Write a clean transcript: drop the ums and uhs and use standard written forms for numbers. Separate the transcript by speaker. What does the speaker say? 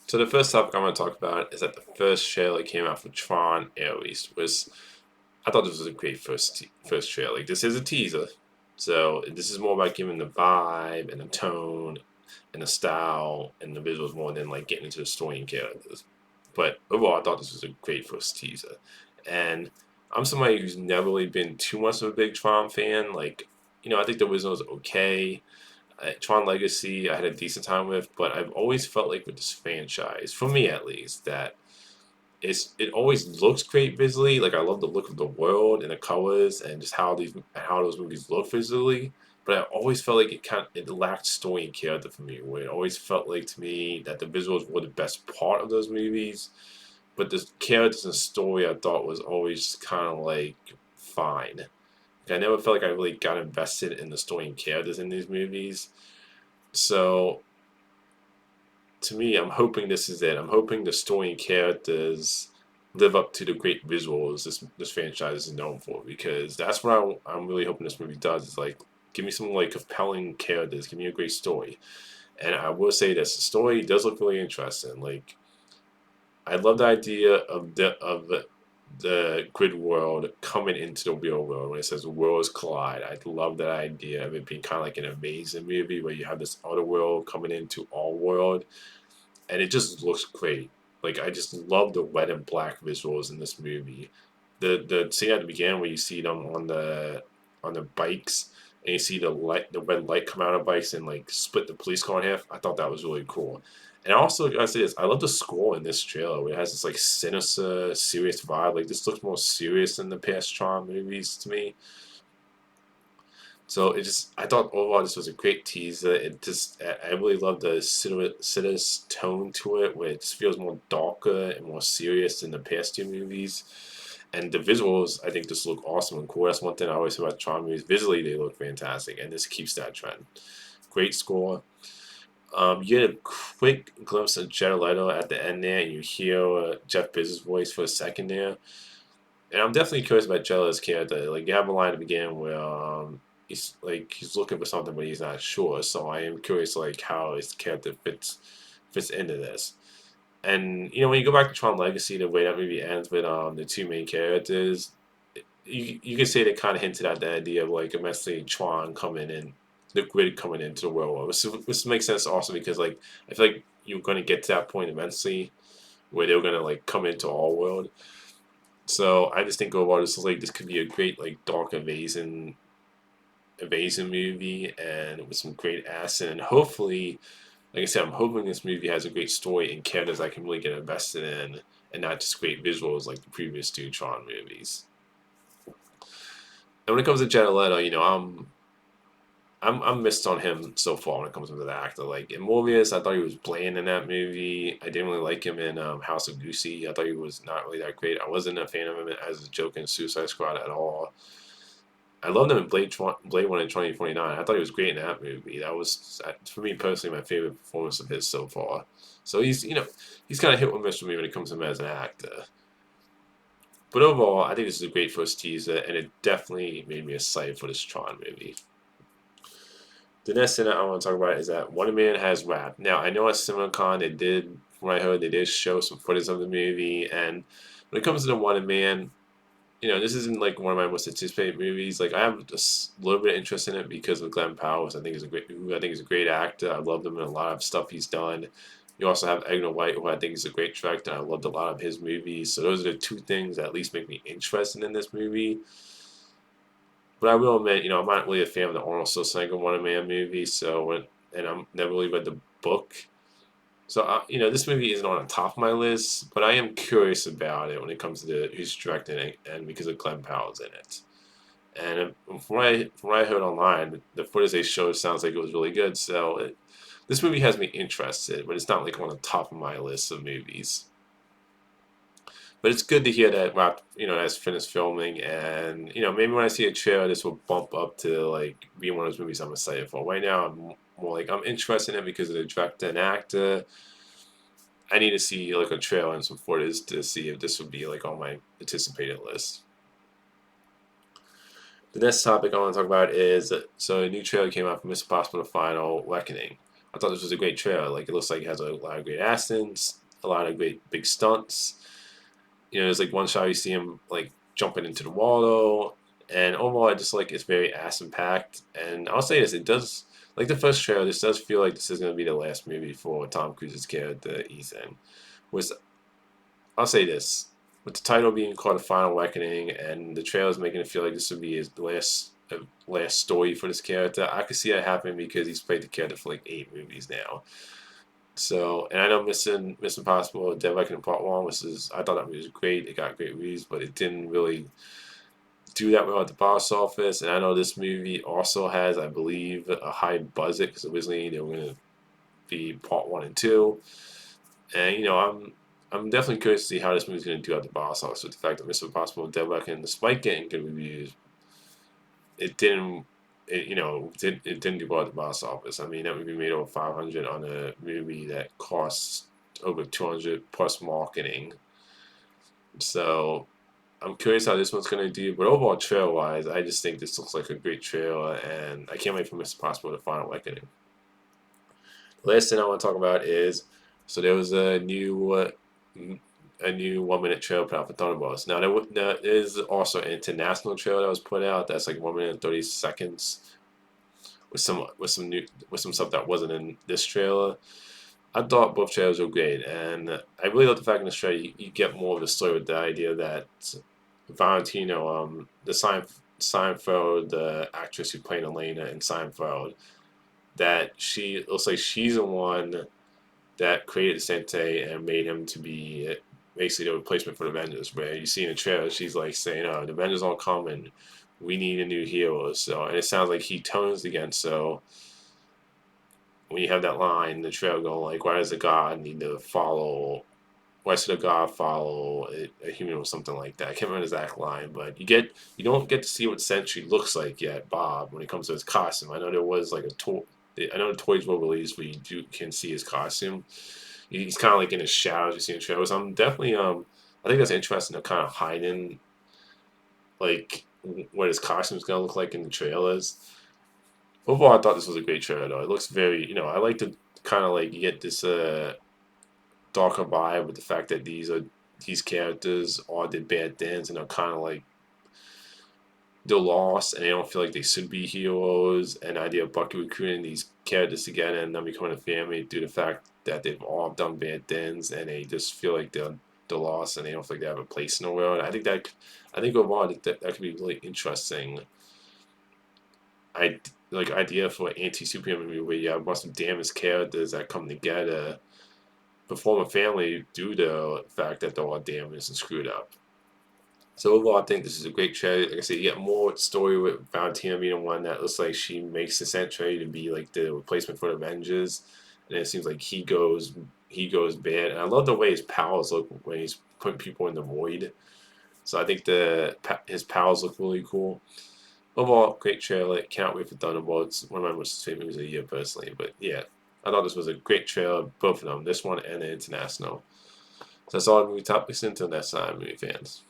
Speaker 1: So the first topic I'm going to talk about is that the first trailer that came out for Tron Ares was I thought this was a great first trailer. Like this is a teaser, so this is more about giving the vibe and the tone and the style and the visuals more than like getting into the story and characters. But overall, I thought this was a great first teaser, and I'm somebody who's never really been too much of a big Tron fan. Like I think the original was okay. Tron Legacy, I had a decent time with, but I've always felt like with this franchise, for me at least, that it always looks great visually. Like I love the look of the world and the colors and just how those movies look visually. But I always felt like it lacked story and character for me. Where it always felt like to me that the visuals were the best part of those movies, but the characters and story I thought was always kind of like fine. Like, I never felt like I really got invested in the story and characters in these movies. So to me, I'm hoping this is it. I'm hoping the story and characters live up to the great visuals this franchise is known for, because that's what I'm really hoping this movie does. Is like give me some like compelling characters, give me a great story. And I will say this: the story does look really interesting. Like I love the idea of the grid world coming into the real world when it says worlds collide. I love that idea of it being kind of like an amazing movie where you have this other world coming into our world, and it just looks great. Like I just love the red and black visuals in this movie. The scene at the beginning where you see them on the bikes and you see the red light come out of bikes and like split the police car in half. I thought that was really cool. And also, I say this, I love the score in this trailer where it has this like sinister, serious vibe. Like this looks more serious than the past Tron movies to me. So I thought overall this was a great teaser. I really love the sinister tone to it, where it just feels more darker and more serious than the past two movies. And the visuals, I think, just look awesome and cool. That's one thing I always say about Tron movies. Visually, they look fantastic, and this keeps that trend. Great score. You get a quick glimpse of Jared Leto at the end there, and you hear Jeff Bridges' voice for a second there. And I'm definitely curious about Jello's character. Like you have a line at the beginning where he's looking for something but he's not sure. So I am curious like how his character fits into this. And when you go back to Tron Legacy, the way that movie ends with the two main characters, you can say they kind of hinted at the idea of like eventually Tron coming in, the grid coming into the world, which makes sense also because like I feel like you're going to get to that point eventually where they're going to like come into our world. So I just think overall this could be a great like dark evasion movie and with some great action, and hopefully, like I said, I'm hoping this movie has a great story and characters I can really get invested in, and not just great visuals like the previous two Tron movies. And when it comes to Jared Leto, I'm missed on him so far when it comes to the actor. Like in Morbius, I thought he was bland in that movie. I didn't really like him in House of Gucci. I thought he was not really that great. I wasn't a fan of him as a joke in Suicide Squad at all. I loved him in Blade 1 in 2049. I thought he was great in that movie. That was, for me personally, my favorite performance of his so far. So he's kind of hit or miss for me when it comes to him as an actor. But overall, I think this is a great first teaser, and it definitely made me excited for this Tron movie. The next thing that I want to talk about is that Wonder Man has rap. Now, I know at CinemaCon from what I heard, they did show some footage of the movie, and when it comes to the Wonder Man, this isn't like one of my most anticipated movies. Like I have just a little bit of interest in it because of Glenn Powell. I think he's a great actor. I loved him in a lot of stuff he's done. You also have Edgar White, who I think is a great director. I loved a lot of his movies. So those are the two things that at least make me interested in this movie. But I will admit, I'm not really a fan of the Arnold Schwarzenegger One Man movie. And I'm never really read the book. So, this movie isn't on the top of my list, but I am curious about it when it comes to who's directing it and because of Glenn Powell's in it. And from what I heard online, the footage they showed sounds like it was really good. This movie has me interested, but it's not like on the top of my list of movies. But it's good to hear that that's finished filming, and maybe when I see a trailer, this will bump up to like being one of those movies I'm excited for. Right now, I'm more like I'm interested in it because of the director and actor. I need to see like a trailer and some footage to see if this would be like on my anticipated list. The next topic I want to talk about is so a new trailer came out for Mission Impossible: The Final Reckoning. I thought this was a great trailer. Like, it looks like it has a lot of great accents, a lot of great big stunts. There's like one shot you see him like jumping into the water, and overall, I just like it's very action packed. And I'll say this: it does like the first trailer. This does feel like this is gonna be the last movie for Tom Cruise's character Ethan. Was I'll say this: with the title being called The Final Reckoning, and the trailer's making it feel like this would be his last story for this character, I could see that happening because he's played the character for like 8 movies now. So, and I know Mission Impossible: Dead Reckoning Part One I thought that movie was great. It got great reviews, but it didn't really do that well at the box office. And I know this movie also has, I believe, a high budget because originally they were going to be Part One and Two. And I'm definitely curious to see how this movie's going to do at the box office. With the fact that Mission Impossible: Dead Reckoning, despite getting good reviews, it didn't. It didn't do well at the box office. I mean, that movie made over 500 on a movie that costs over 200 plus marketing. So I'm curious how this one's gonna do. But overall, trailer wise, I just think this looks like a great trailer, and I can't wait for Mr. Possible: The Final Reckoning. The last thing I want to talk about is there was a new 1 minute trailer put out for Thunderbolts. Now there is also an international trailer that was put out that's like 1 minute and 30 seconds with some stuff that wasn't in this trailer. I thought both trailers were great, and I really love the fact in this trailer you get more of the story with the idea that Valentino, the Seinfeld, the actress who played Elena in Seinfeld, that it looks like she's the one that created Sente and made him to be basically the replacement for the Avengers. Where you see in the trailer, she's like saying, "Oh, the Avengers aren't coming. We need a new hero." So, and it sounds like he turns against. So, when you have that line in the trailer going like, "Why does a god need to follow? Why should a god follow a human?" or something like that. I can't remember the exact line, but you don't get to see what Sentry looks like yet, Bob, when it comes to his costume. I know there was like a toy. I know the toys were released where can see his costume. He's kind of like in his shadows. You see in trailers. I'm definitely I think that's interesting to kind of hide in like what his costume is gonna look like in the trailers. Overall, I thought this was a great trailer though. It looks very I like to kind of like you get this darker vibe with the fact that these characters all did bad things and are kind of like they're lost and they don't feel like they should be heroes. And the idea of Bucky recruiting these characters together and them becoming a family due to the fact that they've all done bad things and they just feel like they're lost and they don't feel like they have a place in the world. I think overall that could be really interesting. Idea for an anti-superhero movie where you have a bunch of damaged characters that come together, perform a family due to the fact that they're all damaged and screwed up. So overall, I think this is a great trailer. Like I said, you get more story with Valentina being the one that looks like she makes the Sentry to be like the replacement for the Avengers, and it seems like he goes bad. And I love the way his powers look when he's putting people in the void. So I think his powers look really cool. Overall, great trailer. Can't wait for Thunderbolts. One of my most favorite movies of the year personally. But yeah, I thought this was a great trailer, both of them, this one and the international. So that's all movie topics. Until next time, movie fans.